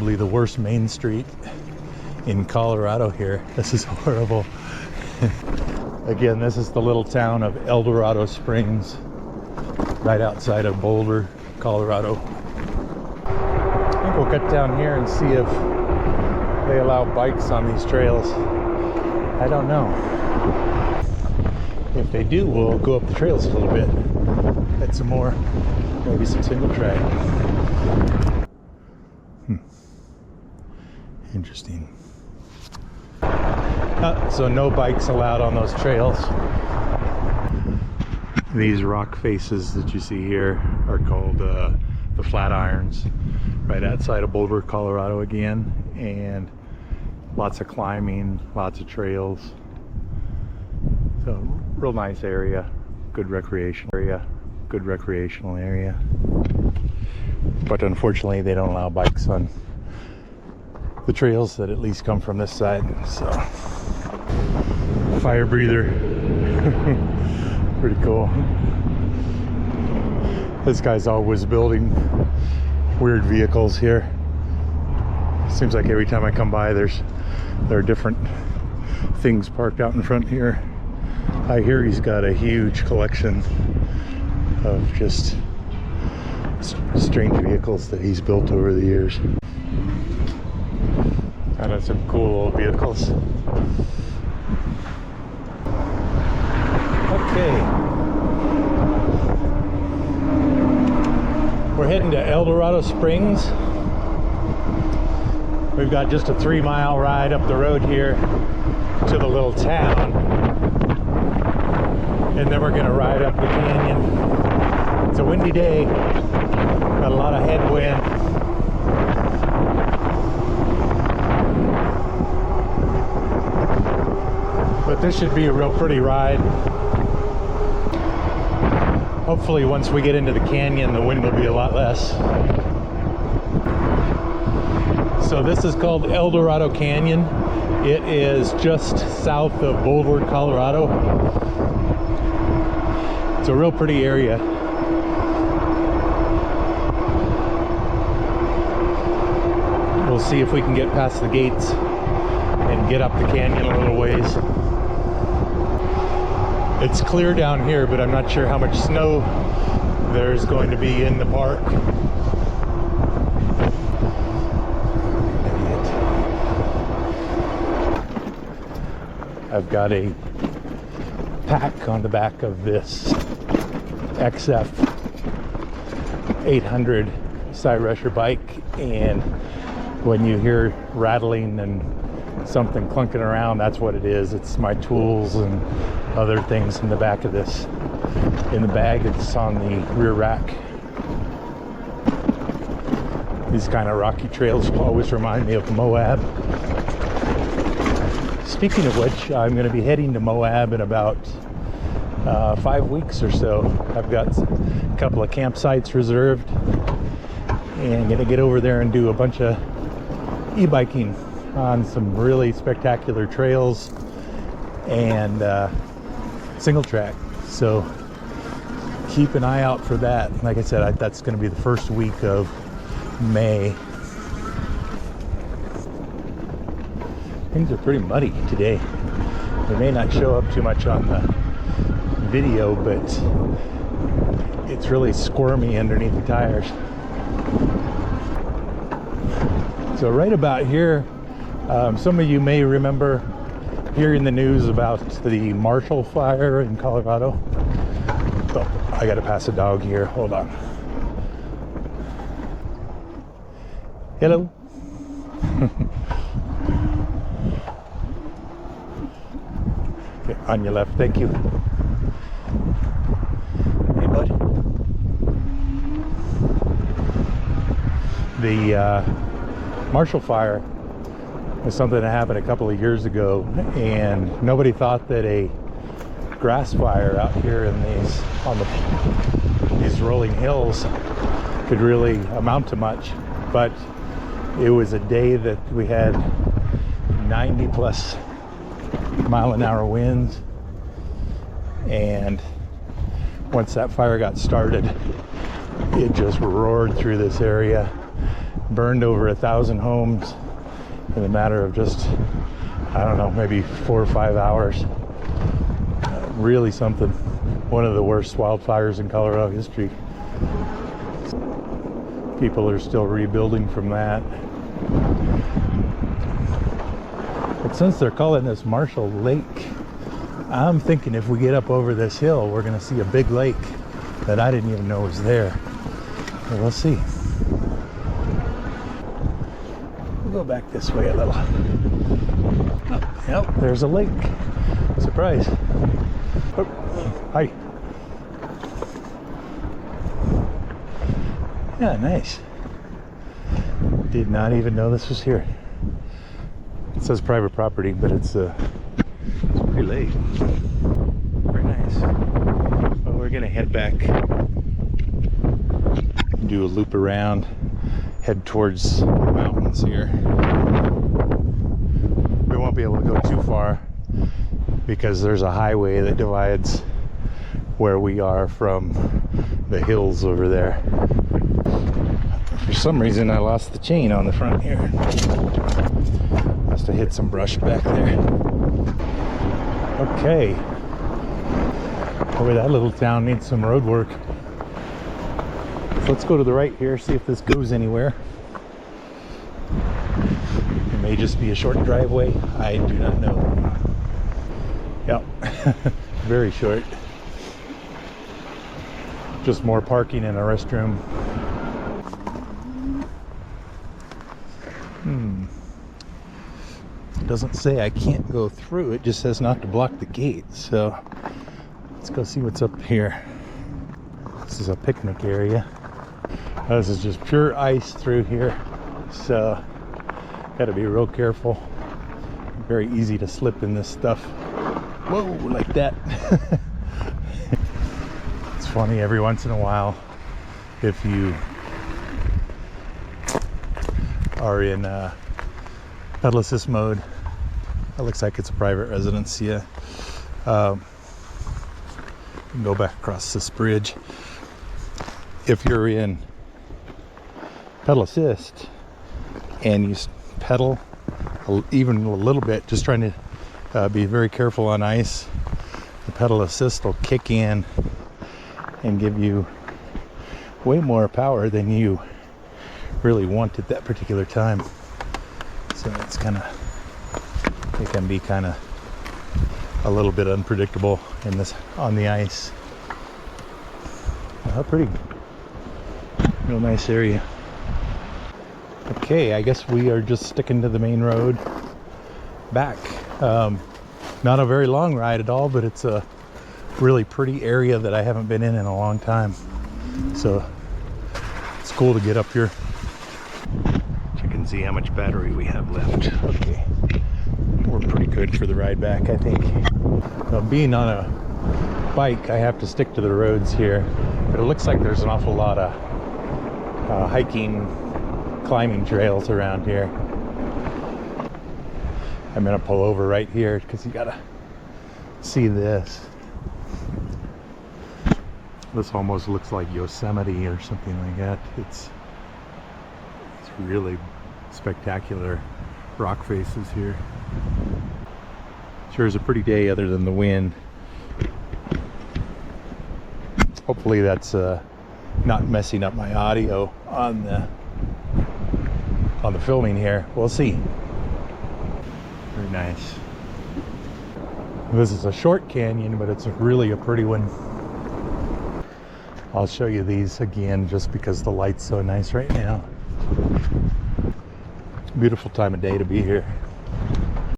probably the worst main street in Colorado here. This is horrible. Again, this is the little town of El Dorado Springs, right outside of Boulder, Colorado. I think we'll cut down here and see if they allow bikes on these trails. I don't know. If they do, we'll go up the trails a little bit, get some more, maybe some single track. Interesting. So no bikes allowed on those trails. These rock faces that you see here are called the Flatirons, right outside of Boulder, Colorado again, and lots of climbing, lots of trails. So real nice area, good recreational area. But unfortunately they don't allow bikes on the trails that at least come from this side. So fire breather. Pretty cool. This guy's always building weird vehicles here. Seems like every time I come by there are different things parked out in front here. I hear he's got a huge collection of just strange vehicles that he's built over the years. And that's some cool old vehicles. Okay. We're heading to El Dorado Springs. We've got just a 3-mile ride up the road here to the little town. And then we're going to ride up the canyon. It's a windy day. Got a lot of headwind. But this should be a real pretty ride. Hopefully once we get into the canyon, the wind will be a lot less. So this is called El Dorado Canyon. It is just south of Boulder, Colorado. It's a real pretty area. We'll see if we can get past the gates and get up the canyon a little ways. It's clear down here, but I'm not sure how much snow there's going to be in the park. I've got a pack on the back of this XF 800 Cyrusher bike, and when you hear rattling and something clunking around, that's what it is. It's my tools and other things in the back of this. In the bag, it's on the rear rack. These kind of rocky trails always remind me of Moab. Speaking of which, I'm going to be heading to Moab in about 5 weeks or so. I've got a couple of campsites reserved and I'm going to get over there and do a bunch of e-biking on some really spectacular trails and single track. So keep an eye out for that. Like I said, that's going to be the first week of May. Things are pretty muddy today. They may not show up too much on the video, but it's really squirmy underneath the tires. So right about here, some of you may remember hearing the news about the Marshall Fire in Colorado. Oh, I gotta pass a dog here, hold on. Hello. Okay, on your left, thank you. Hey, bud. The Marshall Fire was something that happened a couple of years ago, and nobody thought that a grass fire out here in these rolling hills could really amount to much. But it was a day that we had 90+ mile-an-hour winds, and once that fire got started, it just roared through this area. burned over 1,000 homes in a matter of just, I don't know, maybe 4 or 5 hours. Really something. One of the worst wildfires in Colorado history. People are still rebuilding from that. But since they're calling this Marshall Lake, I'm thinking if we get up over this hill, we're going to see a big lake that I didn't even know was there. But we'll see. We'll go back this way a little. Oh, yep, there's a lake. Surprise. Oh, hi. Yeah, nice. Did not even know this was here. It says private property, but it's pretty late. Very nice. Well, we're gonna head back, do a loop around, head towards the mountains here. We won't be able to go too far because there's a highway that divides where we are from the hills over there. For some reason I lost the chain on the front here. Must have hit some brush back there. Okay. Boy, that little town needs some road work. So let's go to the right here, see if this goes anywhere. It may just be a short driveway. I do not know. Yep. Very short. Just more parking and a restroom. It doesn't say I can't go through, it just says not to block the gate. So let's go see what's up here. This is a picnic area. This is just pure ice through here, so got to be real careful. Very easy to slip in this stuff. Whoa, like that. It's funny, every once in a while, if you are in pedal assist mode, it looks like it's a private residence. Yeah. You can go back across this bridge. If you're in pedal assist and you pedal even a little bit, just trying to be very careful on ice, the pedal assist will kick in and give you way more power than you really want at that particular time. So it's it can be kind of a little bit unpredictable in this on the ice. Pretty real nice area. Okay, I guess we are just sticking to the main road back. Not a very long ride at all, but it's a really pretty area that I haven't been in a long time. So it's cool to get up here. Check and see how much battery we have left. Okay, we're pretty good for the ride back, I think. Now, being on a bike, I have to stick to the roads here, but it looks like there's an awful lot of hiking, climbing trails around here. I'm gonna pull over right here because you gotta see this. This almost looks like Yosemite or something like that. It's really spectacular rock faces here. Sure is a pretty day other than the wind. Hopefully that's not messing up my audio on the filming here. We'll see. Very nice. This is a short canyon, but it's really a pretty one. I'll show you these again just because the light's so nice right now. Beautiful time of day to be here.